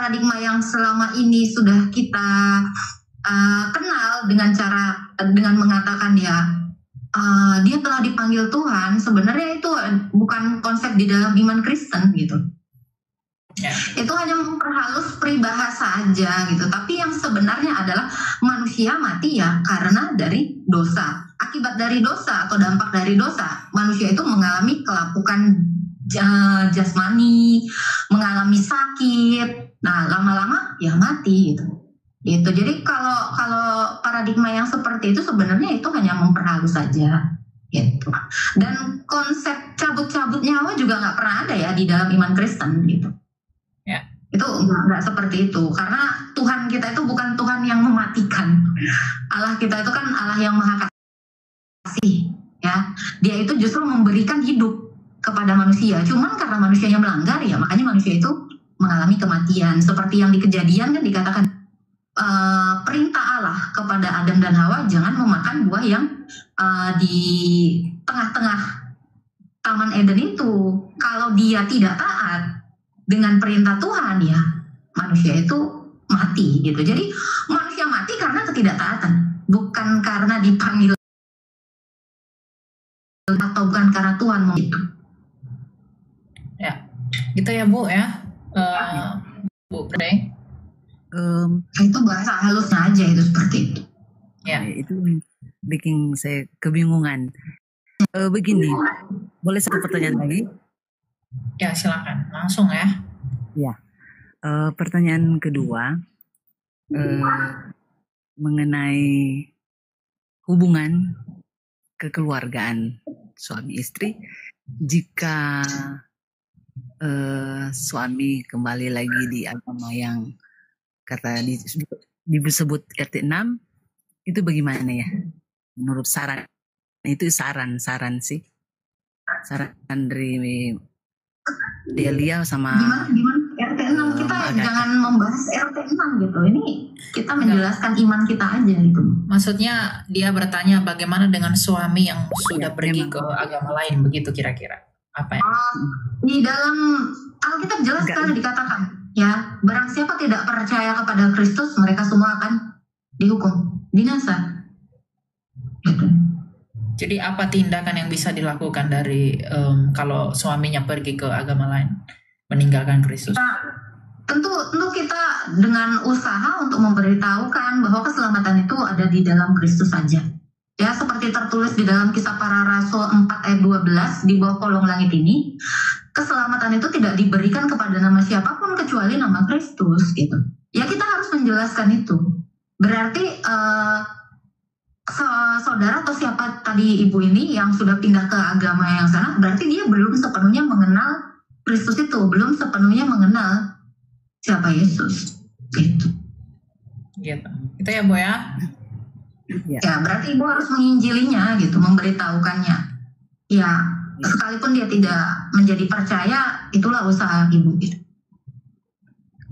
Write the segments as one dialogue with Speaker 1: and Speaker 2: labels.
Speaker 1: paradigma yang selama ini sudah kita kenal dengan mengatakan dia telah dipanggil Tuhan, sebenarnya itu bukan konsep di dalam iman Kristen gitu. Itu hanya memperhalus peribahasa aja gitu. Tapi yang sebenarnya adalah manusia mati ya karena dari dosa. Akibat dari dosa atau dampak dari dosa, manusia itu mengalami kelapukan jasmani, mengalami sakit. Nah, lama-lama ya mati gitu. Itu. Jadi kalau paradigma yang seperti itu sebenarnya itu hanya memperhalus saja. Gitu. Dan konsep cabut-cabut nyawa juga nggak pernah ada ya di dalam iman Kristen gitu. Itu nggak seperti itu, karena Tuhan kita itu bukan Tuhan yang mematikan. Allah kita itu kan Allah yang maha kasih ya. Dia itu justru memberikan hidup kepada manusia. Cuman karena manusianya melanggar ya makanya manusia itu mengalami kematian. Seperti yang di Kejadian kan dikatakan perintah Allah kepada Adam dan Hawa jangan memakan buah yang di tengah-tengah Taman Eden itu. Kalau dia tidak taat dengan perintah Tuhan ya manusia itu mati gitu. Jadi manusia mati karena ketidaktaatan, bukan karena dipanggil atau bukan karena Tuhan mau itu.
Speaker 2: Ya, gitu ya Bu ya, Bu Pre.
Speaker 1: Itu bahasa halusnya aja itu seperti itu.
Speaker 3: Ya, itu bikin saya kebingungan. Begini, boleh satu pertanyaan lagi?
Speaker 2: Ya silakan, langsung ya.
Speaker 3: Ya, pertanyaan kedua mengenai hubungan kekeluargaan suami istri. Jika suami kembali lagi di agama yang kata disebut RT 6, itu bagaimana ya? Menurut saran, itu saran sih. Saran dari Delia sama
Speaker 1: gimana RT 6 kita jangan membahas RT 6 gitu. Ini kita menjelaskan iman kita aja gitu.
Speaker 2: Maksudnya dia bertanya bagaimana dengan suami yang sudah pergi ke agama lain, begitu kira-kira. Apa ya?
Speaker 1: Di dalam Alkitab jelas sekali dikatakan ya, barang siapa tidak percaya kepada Kristus mereka semua akan dihukum binasa gitu.
Speaker 2: Jadi apa tindakan yang bisa dilakukan dari kalau suaminya pergi ke agama lain, meninggalkan Kristus?
Speaker 1: Nah, tentu kita dengan usaha untuk memberitahukan bahwa keselamatan itu ada di dalam Kristus saja. Ya, seperti tertulis di dalam Kisah Para Rasul 4 ayat 12 di bawah kolong langit ini, keselamatan itu tidak diberikan kepada nama siapapun kecuali nama Kristus gitu. Ya, kita harus menjelaskan itu. Berarti saudara atau siapa tadi ibu ini yang sudah pindah ke agama yang sana, berarti dia belum sepenuhnya mengenal Kristus itu, belum sepenuhnya mengenal siapa Yesus gitu.
Speaker 2: Gitu. Itu ya Bu ya.
Speaker 1: Ya berarti ibu harus menginjilinya gitu, memberitahukannya. Ya sekalipun dia tidak menjadi percaya, itulah usaha ibu gitu.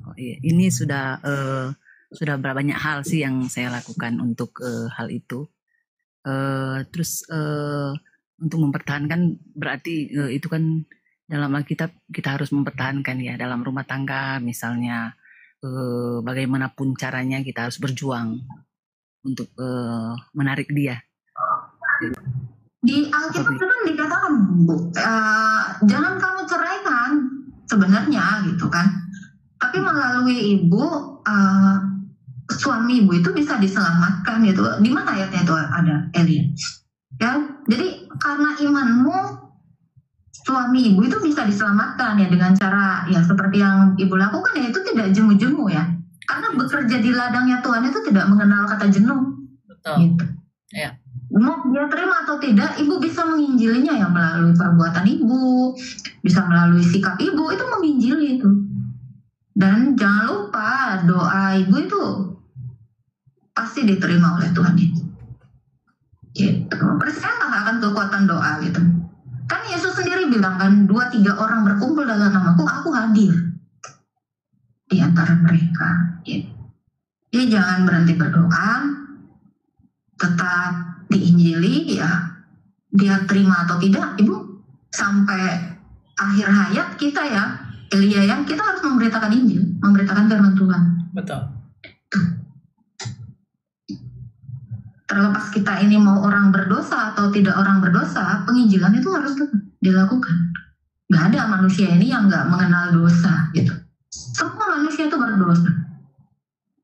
Speaker 3: Oh, iya. Ini sudah banyak hal sih yang saya lakukan untuk hal itu. Terus untuk mempertahankan berarti itu kan dalam Alkitab kita harus mempertahankan ya, dalam rumah tangga misalnya bagaimanapun caranya kita harus berjuang untuk menarik dia.
Speaker 1: Di Alkitab itu kan dikatakan jangan kamu ceraikan sebenarnya gitu kan, tapi melalui ibu suami ibu itu bisa diselamatkan gitu. Di mana ayatnya itu ada, Elia? Ya, jadi karena imanmu suami ibu itu bisa diselamatkan ya dengan cara ya seperti yang ibu lakukan ya, itu tidak jemu-jemu ya. Karena bekerja di ladangnya Tuhan itu tidak mengenal kata jenuh.
Speaker 2: Betul.
Speaker 1: Gitu.
Speaker 2: Ya.
Speaker 1: Mau dia terima atau tidak, ibu bisa menginjilinya ya melalui perbuatan ibu, bisa melalui sikap ibu, itu menginjili itu. Dan jangan lupa doa ibu itu pasti diterima oleh Tuhan itu. Gitu. Percayalah akan kekuatan doa gitu. Kan Yesus sendiri bilang kan, 2-3 orang berkumpul dalam namaku, aku hadir di antara mereka. Gitu. Jadi jangan berhenti berdoa, tetap diinjili ya, dia terima atau tidak, ibu sampai akhir hayat kita ya, Elia yang kita harus memberitakan Injil, memberitakan firman Tuhan.
Speaker 2: Betul.
Speaker 1: Terlepas kita ini mau orang berdosa atau tidak orang berdosa, penginjilan itu harus dilakukan. Gak ada manusia ini yang gak mengenal dosa gitu. Semua manusia itu berdosa.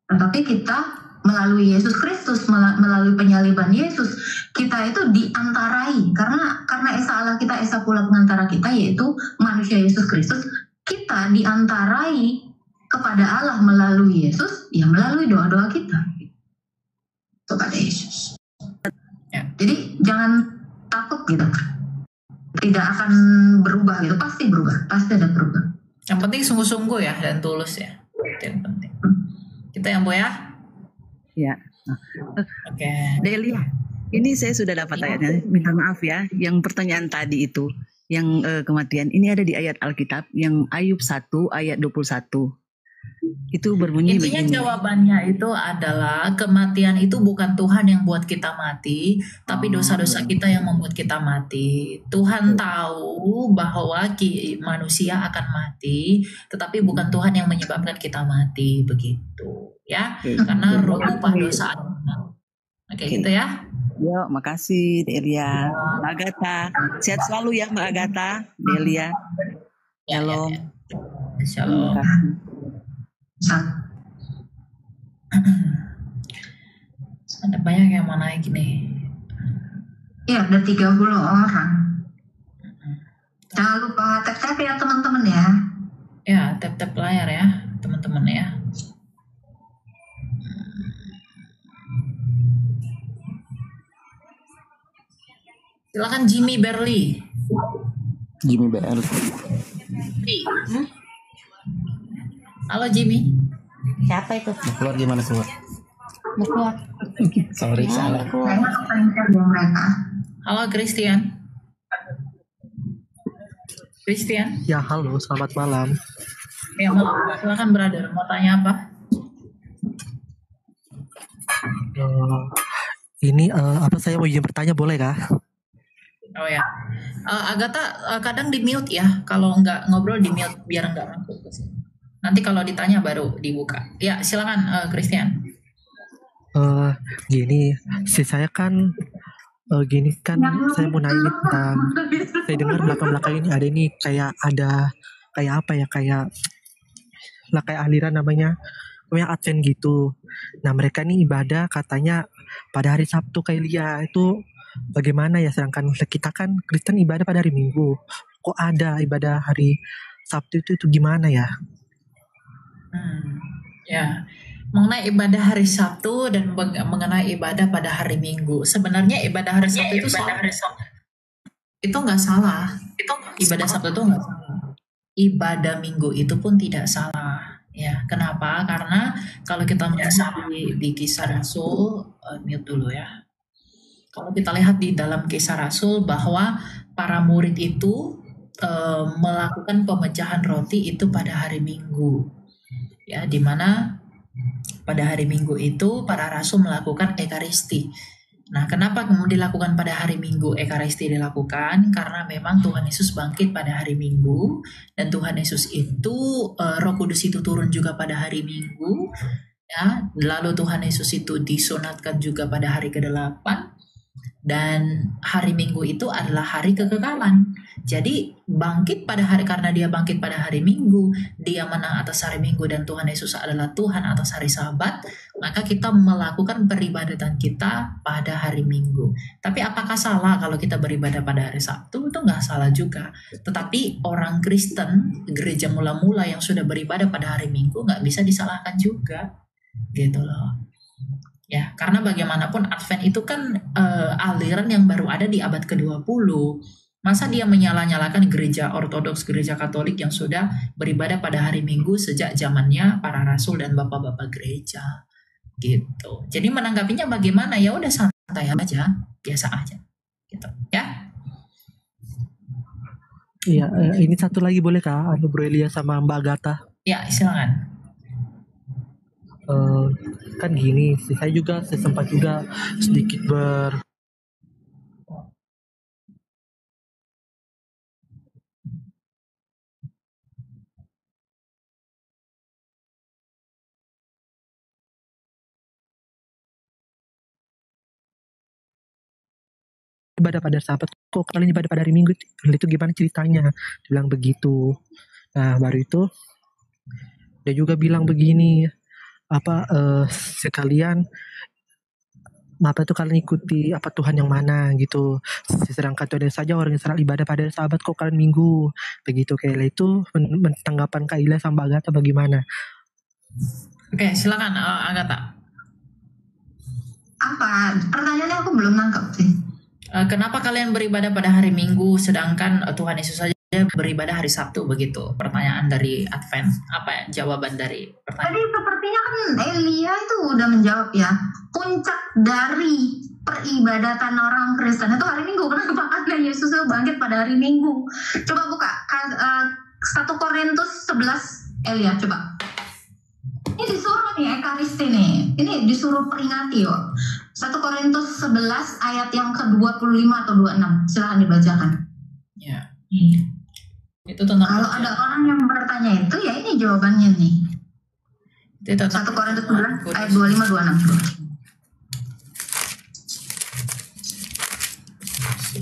Speaker 1: Tetapi kita melalui Yesus Kristus, melalui penyaliban Yesus, kita itu diantarai karena Esa Allah kita, Esa pula pengantara kita, yaitu manusia Yesus Kristus. Kita diantarai kepada Allah melalui Yesus, ya melalui doa-doa kita kepada Yesus.
Speaker 2: Ya.
Speaker 1: Jadi jangan takut gitu. Tidak akan berubah gitu, pasti berubah, pasti ada berubah.
Speaker 2: Yang penting sungguh-sungguh ya dan tulus ya. Itu yang penting. Kita yang Bu ya.
Speaker 3: Ya.
Speaker 2: Oke.
Speaker 3: Delia, ini saya sudah dapat ayatnya. Minta maaf ya, yang pertanyaan tadi itu, yang kematian, ini ada di ayat Alkitab, yang Ayub 1 ayat 21. Itu berbunyi
Speaker 2: Intinya
Speaker 3: begini.
Speaker 2: jawabannya itu adalah kematian itu bukan Tuhan yang buat kita mati, tapi dosa-dosa kita yang membuat kita mati. Tuhan tahu bahwa manusia akan mati, tetapi bukan Tuhan yang menyebabkan kita mati, begitu ya. Karena roh upah dosa. Oke, gitu ya.
Speaker 3: Yo, makasih Delia. Mbak Agatha, sehat selalu ya Mbak Agatha. Delia. Shalom.
Speaker 2: Shalom. Ada banyak yang mau naik nih.
Speaker 1: Ya, ada 30 orang. Jangan lupa tap-tap ya teman-teman ya.
Speaker 2: Ya, tap-tap layar ya teman-teman ya. Silakan Jimmy Berli.
Speaker 4: Jimmy BL.
Speaker 2: Halo Jimmy.
Speaker 5: Siapa itu?
Speaker 4: Mau keluar gimana keluar?
Speaker 5: Mau keluar.
Speaker 4: Sorry, salah.
Speaker 1: Mereka kepencet ya mereka.
Speaker 2: Halo Christian. Christian.
Speaker 6: Ya, halo, selamat malam.
Speaker 2: Ya, silakan brother. Mau tanya apa?
Speaker 6: Ini apa saya mau izin bertanya boleh kah?
Speaker 2: Oh ya. Agatha kadang di mute ya. Kalau nggak ngobrol di mute biar nggak masuk ke sini. Nanti kalau ditanya baru dibuka. Ya, silakan Christian.
Speaker 6: Gini, saya kan gini kan saya mau nanya tentang, saya dengar belakang-belakang ini ada kayak aliran namanya Advent gitu. Nah mereka nih ibadah katanya pada hari Sabtu kayak Lia, itu bagaimana ya, sedangkan kita kan Kristen ibadah pada hari Minggu, kok ada ibadah hari Sabtu itu gimana ya?
Speaker 2: Ya, mengenai ibadah hari Sabtu dan mengenai ibadah pada hari Minggu, sebenarnya ibadah hari Sabtu itu salah. Itu nggak salah. Ibadah Sabtu itu nggak salah. Ibadah Minggu itu pun tidak salah. Ya, kenapa? Karena kalau kita melihat di Kisah Rasul, mute dulu ya. Kalau kita lihat di dalam Kisah Rasul bahwa para murid itu melakukan pemecahan roti itu pada hari Minggu. Ya, di mana pada hari Minggu itu para rasul melakukan Ekaristi. Nah, kenapa kemudian dilakukan pada hari Minggu Ekaristi dilakukan? Karena memang Tuhan Yesus bangkit pada hari Minggu, dan Tuhan Yesus itu Roh Kudus itu turun juga pada hari Minggu. Ya, lalu Tuhan Yesus itu disunatkan juga pada hari ke-8. Dan hari Minggu itu adalah hari kekekalan. Jadi bangkit pada hari, karena dia bangkit pada hari Minggu, dia menang atas hari Minggu, dan Tuhan Yesus adalah Tuhan atas hari Sabat, maka kita melakukan peribadatan kita pada hari Minggu. Tapi apakah salah kalau kita beribadah pada hari Sabtu? Itu nggak salah juga. Tetapi orang Kristen, gereja mula-mula yang sudah beribadah pada hari Minggu nggak bisa disalahkan juga, gitu loh. Ya, karena bagaimanapun Advent itu kan aliran yang baru ada di abad ke-20. Masa dia menyalah-nyalakan gereja Ortodoks, gereja Katolik yang sudah beribadah pada hari Minggu sejak zamannya para rasul dan bapak-bapak gereja. Gitu. Jadi menanggapinya bagaimana? Ya udah santai aja, biasa aja. Gitu, ya.
Speaker 6: Iya, ini satu lagi boleh kah? Bro Elia sama Mbak Agatha.
Speaker 2: Ya, silakan.
Speaker 6: Kan gini, saya sempat juga sedikit ibadah pada hari Sabat, kok kalian ibadah pada hari Minggu? Itu gimana ceritanya? Dia bilang begitu. Nah baru itu dia juga bilang begini, sekalian apa itu kalian ikuti apa Tuhan yang mana gitu, sedangkan itu ada saja orang Israel ibadah pada hari Sabat, kok kalian Minggu begitu. Kayak itu tanggapan Kak Ila sama Agatha bagaimana?
Speaker 2: Oke, silakan Agatha.
Speaker 1: Apa pertanyaannya, aku belum nangkep sih.
Speaker 2: Kenapa kalian beribadah pada hari Minggu sedangkan Tuhan Yesus saja beribadah hari Sabtu begitu? Pertanyaan dari Advent. Apa jawaban dari pertanyaan?
Speaker 1: Tadi sepertinya kan Elia itu udah menjawab ya. Puncak dari peribadatan orang Kristen itu hari Minggu. Kenapa? Karena Yesus itu bangkit pada hari Minggu. Coba buka 1 Korintus 11 Elia, coba. Ini disuruh nih Ekaristi nih. Ini disuruh peringati kok. 1 Korintus 11 ayat yang ke-25 atau 26. Silahkan dibacakan.
Speaker 2: Ya. Itu tentang
Speaker 1: kalau ada orang yang bertanya itu, ya ini jawabannya nih.
Speaker 2: Itu tentang
Speaker 1: 1 Korintus 11 ayat 25 26.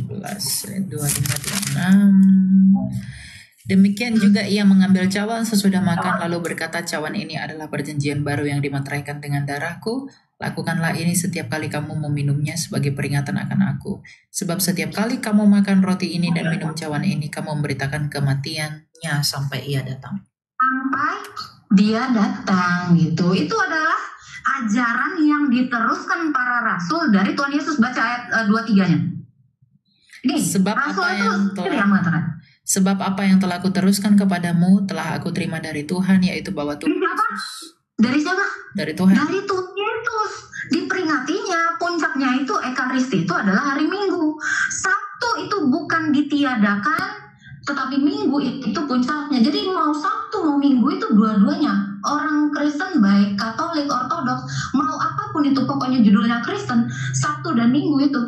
Speaker 2: 11 ayat 25 26. Demikian juga ia mengambil cawan sesudah makan lalu berkata, cawan ini adalah perjanjian baru yang dimeteraikan dengan darahku. Lakukanlah ini setiap kali kamu meminumnya sebagai peringatan akan aku. Sebab setiap kali kamu makan roti ini dan minum cawan ini, kamu memberitakan kematiannya sampai ia datang.
Speaker 1: Sampai dia datang gitu. Itu adalah ajaran yang diteruskan para rasul dari Tuhan Yesus. Baca ayat 23-nya. Ini
Speaker 2: Sebab
Speaker 1: rasul
Speaker 2: apa
Speaker 1: itu
Speaker 2: yang
Speaker 1: sendiri yang mengatakan.
Speaker 2: Sebab apa yang telah kuteruskan kepadamu telah aku terima dari Tuhan, yaitu bahwa Tuhan
Speaker 1: Dari siapa?
Speaker 2: Yesus
Speaker 1: Dari siapa?
Speaker 2: dari Tuhan.
Speaker 1: Dari Tuhan Yesus. Diperingatinya, puncaknya itu Ekaristi itu adalah hari Minggu. Sabtu itu bukan ditiadakan, tetapi Minggu itu puncaknya. Jadi mau Sabtu mau Minggu itu dua-duanya. Orang Kristen baik Katolik, Ortodoks, mau apapun itu pokoknya judulnya Kristen, Sabtu dan Minggu itu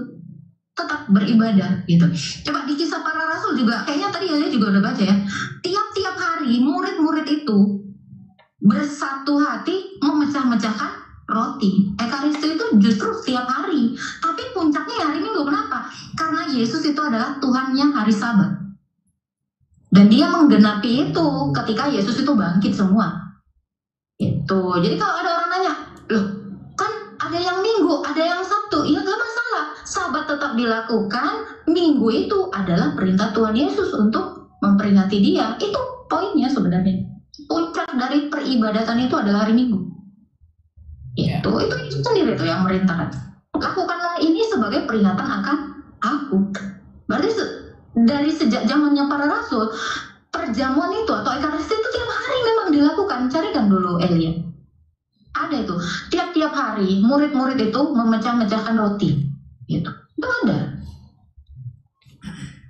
Speaker 1: tetap beribadah gitu. Coba di Kisah Para Rasul juga, kayaknya tadi Elia juga udah baca ya. Tiap-tiap hari murid-murid itu bersatu hati memecah-mecahkan roti. Ekaristi itu justru setiap hari, tapi puncaknya hari Minggu. Kenapa? Karena Yesus itu adalah Tuhannya hari Sabat, dan dia menggenapi itu ketika Yesus itu bangkit semua. Itu. Jadi kalau ada orang nanya, loh kan ada yang Minggu, ada yang Sabtu, ya gak masalah. Sabat tetap dilakukan. Minggu itu adalah perintah Tuhan Yesus untuk memperingati dia. Itu poinnya sebenarnya. Puncak dari peribadatan itu adalah hari Minggu. Itu sendiri tuh yang merintahkan. Lakukanlah ini sebagai peringatan akan aku. Berarti dari sejak zamannya para rasul, perjamuan itu atau Ekaristi itu tiap hari memang dilakukan. Carikan dulu Elia. Ada itu. Tiap-tiap hari murid-murid itu memecah-mecahkan roti. Gitu. Itu ada.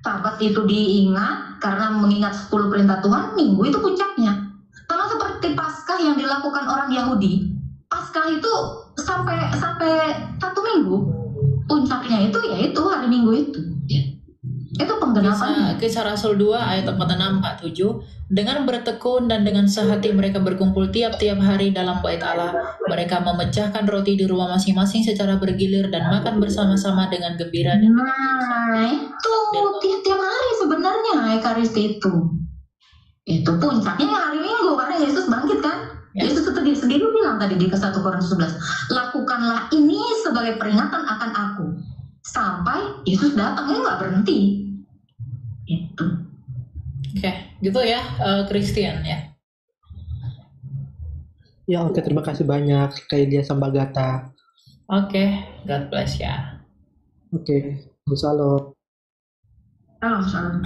Speaker 1: Sabat itu diingat karena mengingat 10 perintah Tuhan. Minggu itu puncaknya. Sama seperti Paskah yang dilakukan orang Yahudi. Paskah itu sampai 1 minggu. Puncaknya itu yaitu hari Minggu itu. Itu penggenapan.
Speaker 2: Kisah Rasul 2 ayat 46-47. Dengan bertekun dan dengan sehati mereka berkumpul tiap-tiap hari dalam bait Allah. Mereka memecahkan roti di rumah masing-masing secara bergilir dan makan bersama-sama dengan gembira.
Speaker 1: Nah, itu tiap-tiap hari sebenarnya Ekaristi itu. Itu puncaknya hari Minggu karena Yesus bangkit kan. Yesus itu sendiri bilang tadi di 1 Korintus 11, lakukanlah ini sebagai peringatan akan aku sampai Yesus datang. Ini nggak berhenti. Itu.
Speaker 2: Oke, gitu ya, Christian ya.
Speaker 6: Ya oke, terima kasih banyak Kak Elia sama Agatha.
Speaker 2: Oke, God bless ya.
Speaker 6: Oke, salam.
Speaker 1: Salam.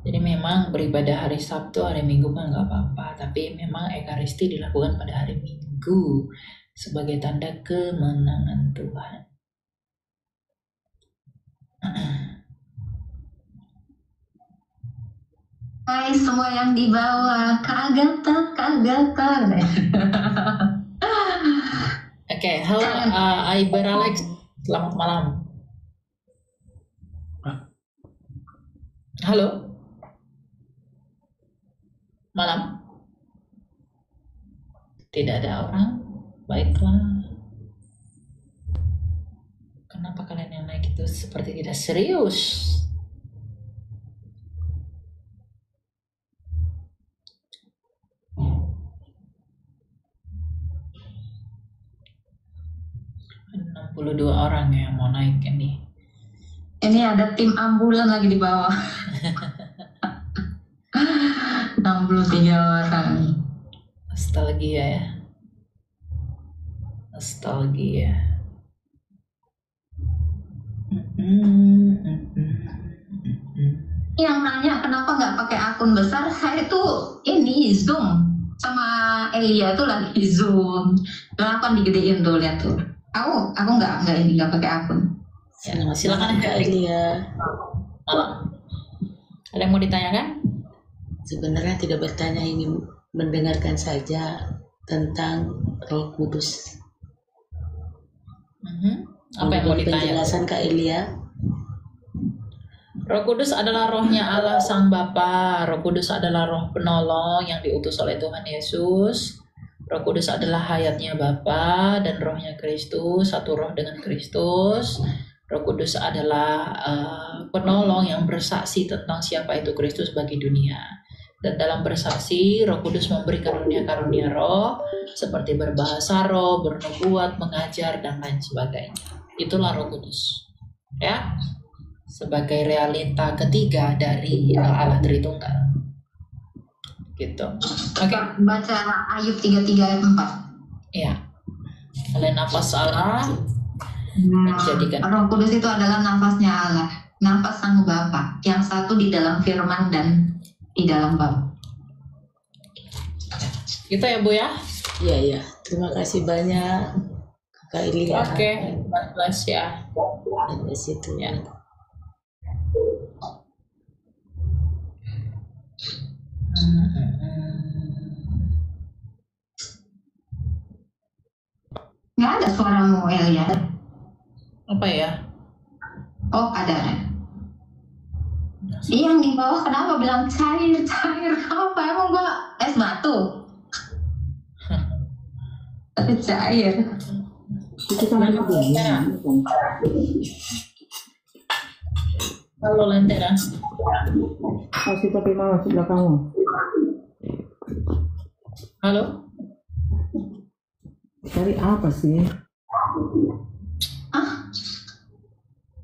Speaker 2: Jadi memang beribadah hari Sabtu, hari Minggu kan nggak apa-apa, tapi memang Ekaristi dilakukan pada hari Minggu sebagai tanda kemenangan Tuhan.
Speaker 1: Hai semua yang di bawah, Kak Agatha.
Speaker 2: Oke, halo Iber Alex, selamat malam. Halo. Malam. Tidak ada orang. Baiklah. Kenapa kalian yang naik itu seperti tidak serius. Ada 62 orang yang mau naik ini.
Speaker 1: Ini ada tim ambulan lagi di bawah. 63 orang.
Speaker 2: Nostalgia ya. Nostalgia.
Speaker 1: Yang nanya kenapa nggak pakai akun besar, saya tuh ini Zoom sama Elia tuh lagi Zoom. Kenapa digedein tuh, lihat tuh. Aku nggak pakai akun.
Speaker 2: Ya, silakan Kak
Speaker 5: Elia.
Speaker 2: Malam. Ada yang mau ditanyakan?
Speaker 5: Sebenarnya tidak bertanya, ingin mendengarkan saja tentang Roh Kudus.
Speaker 2: Apa yang mau ditanya?
Speaker 5: Penjelasan Kak Elia.
Speaker 2: Roh Kudus adalah rohnya Allah Sang Bapa. Roh Kudus adalah roh penolong yang diutus oleh Tuhan Yesus. Roh Kudus adalah hayatnya Bapa dan rohnya Kristus, satu roh dengan Kristus. Roh Kudus adalah penolong yang bersaksi tentang siapa itu Kristus bagi dunia. Dan dalam bersaksi, Roh Kudus memberi karunia-karunia roh, seperti berbahasa roh, bernubuat, mengajar, dan lain sebagainya. Itulah Roh Kudus. Ya, sebagai realita ketiga dari Allah Tritunggal. Gitu. Oke.
Speaker 1: Baca Ayub 33 ayat 4.
Speaker 2: Ya. Oleh nafas Allah menjadikan.
Speaker 1: Roh Kudus itu adalah nafasnya Allah, nafas Sang Bapa, yang satu di dalam firman dan di dalam Bapa.
Speaker 2: Gitu ya Bu ya.
Speaker 5: Iya, iya. Terima kasih banyak Kak Elia.
Speaker 2: Oke, 14 ya.
Speaker 5: Dari situ
Speaker 2: Ya.
Speaker 1: Nggak ada suaramu, Elia.
Speaker 2: Apa ya?
Speaker 1: Oh, ada. Yang di bawah kenapa bilang cair? Apa emang gua es batu? Tapi cair.
Speaker 5: Itu kan
Speaker 2: Lentera. Halo Lentera.
Speaker 5: masih tapi malah sebelah kamu.
Speaker 2: Halo.
Speaker 5: Cari apa sih?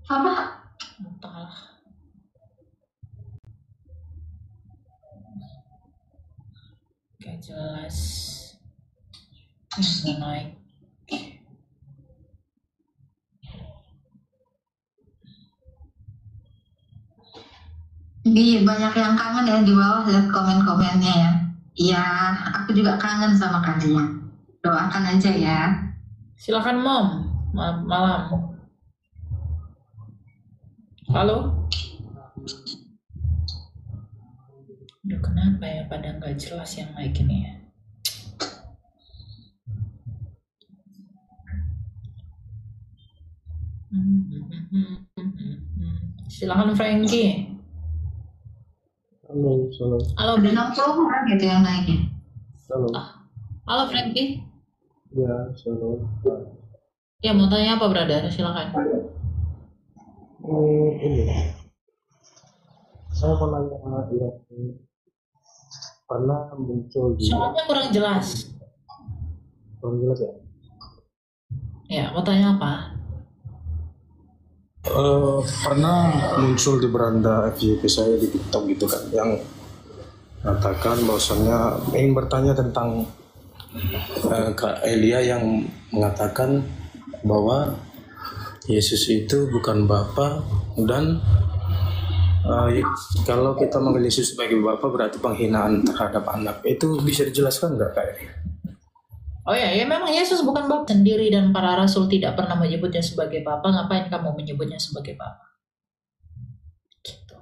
Speaker 1: Apa?
Speaker 2: Entahlah. Gak jelas. Nggak naik.
Speaker 1: Banyak yang kangen ya di bawah, lihat komen-komennya ya. Iya, aku juga kangen sama kalian. Doakan aja ya.
Speaker 2: Silakan Mom. Malam. Halo. Aduh, kenapa ya pada nggak jelas yang naik ini ya? Silakan Frankie.
Speaker 4: Halo, salam.
Speaker 2: Halo,
Speaker 1: Ada 60 orang gitu yang naiknya.
Speaker 4: Salam.
Speaker 2: Halo Frankie.
Speaker 4: Ya, salam.
Speaker 2: Ya mau tanya apa brother? Silakan.
Speaker 4: Ini. Saya mau nanya yang pernah muncul di
Speaker 2: Soalnya kurang jelas.
Speaker 4: kurang jelas ya.
Speaker 2: Ya mau tanya apa?
Speaker 4: Pernah muncul di beranda FYP saya di TikTok gitu kan, yang mengatakan bahwasannya ingin bertanya tentang Kak Elia yang mengatakan bahwa Yesus itu bukan Bapa dan kalau kita manggil Yesus sebagai Bapa berarti penghinaan terhadap anak. Itu bisa dijelaskan nggak Kak Elia?
Speaker 2: Oh ya memang Yesus bukan Bapa sendiri dan para rasul tidak pernah menyebutnya sebagai Bapa. Ngapain kamu menyebutnya sebagai Bapa? Gitu.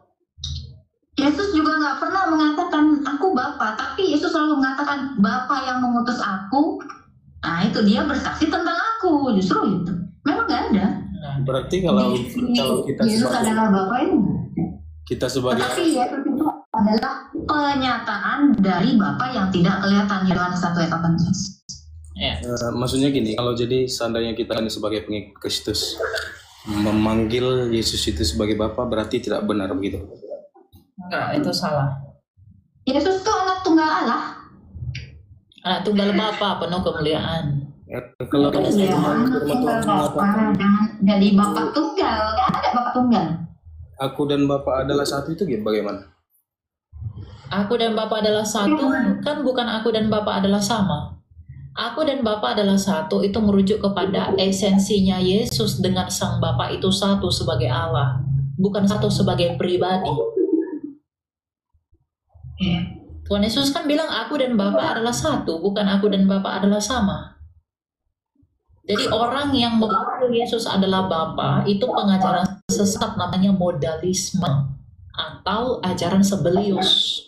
Speaker 1: Yesus juga nggak pernah mengatakan aku Bapa, tapi Yesus selalu mengatakan Bapa yang mengutus aku. Nah itu dia bersaksi tentang aku, justru itu. Memang nggak ada.
Speaker 4: Berarti kalau kita
Speaker 1: Yesus
Speaker 4: sebagai
Speaker 1: adalah Bapa itu.
Speaker 4: kita sebagai
Speaker 1: Tetapi Yesus itu adalah penyataan dari Bapa yang tidak kelihatan. Yohanes 1 ayat 18.
Speaker 2: Ya.
Speaker 4: maksudnya gini, kalau jadi seandainya kita ini sebagai pengikut Kristus, memanggil Yesus itu sebagai Bapa berarti tidak benar begitu?
Speaker 2: Enggak, itu salah.
Speaker 1: Yesus itu anak tunggal Allah.
Speaker 2: Anak tunggal Bapa penuh kemuliaan.
Speaker 4: Kalau
Speaker 1: Iya, anak tunggal Bapa. Jangan jadi Bapak tunggal. Nggak ada Bapak tunggal.
Speaker 4: aku dan Bapa adalah satu itu bagaimana?
Speaker 2: Aku dan Bapa adalah satu, kan bukan aku dan Bapa adalah sama. Aku dan Bapa adalah satu, itu merujuk kepada esensinya Yesus dengan Sang Bapa itu satu sebagai Allah, bukan satu sebagai pribadi. Tuhan Yesus kan bilang aku dan Bapa adalah satu, bukan aku dan Bapa adalah sama. Jadi orang yang mengaku Yesus adalah Bapa itu pengajaran sesat, namanya modalisme atau ajaran sebelius.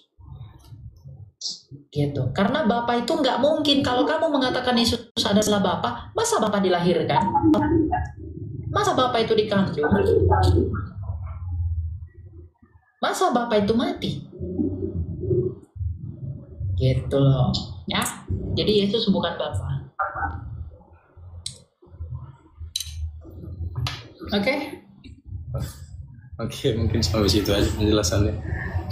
Speaker 2: Gitu. Karena Bapa itu nggak mungkin. Kalau kamu mengatakan Yesus adalah Bapa, masa Bapa dilahirkan? Masa Bapa itu dikandung? Masa Bapa itu mati? Gitu loh. Ya. Jadi Yesus bukan Bapa. Oke?
Speaker 4: Oke, mungkin sampai situ aja penjelasannya.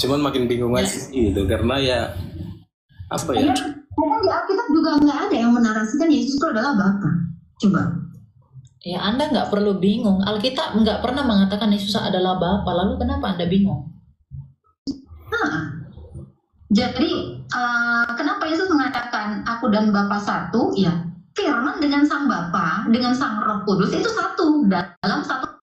Speaker 4: Cuman makin bingung aja gitu karena ya apa ya?
Speaker 1: Karena di Alkitab juga nggak ada yang menarasikan Yesus itu adalah Bapa. Coba.
Speaker 2: Ya Anda nggak perlu bingung. Alkitab nggak pernah mengatakan Yesus adalah Bapa. Lalu kenapa Anda bingung?
Speaker 1: Jadi kenapa Yesus mengatakan aku dan Bapa satu? Ya, Firman dengan Sang Bapa, dengan Sang Roh Kudus itu satu dalam satu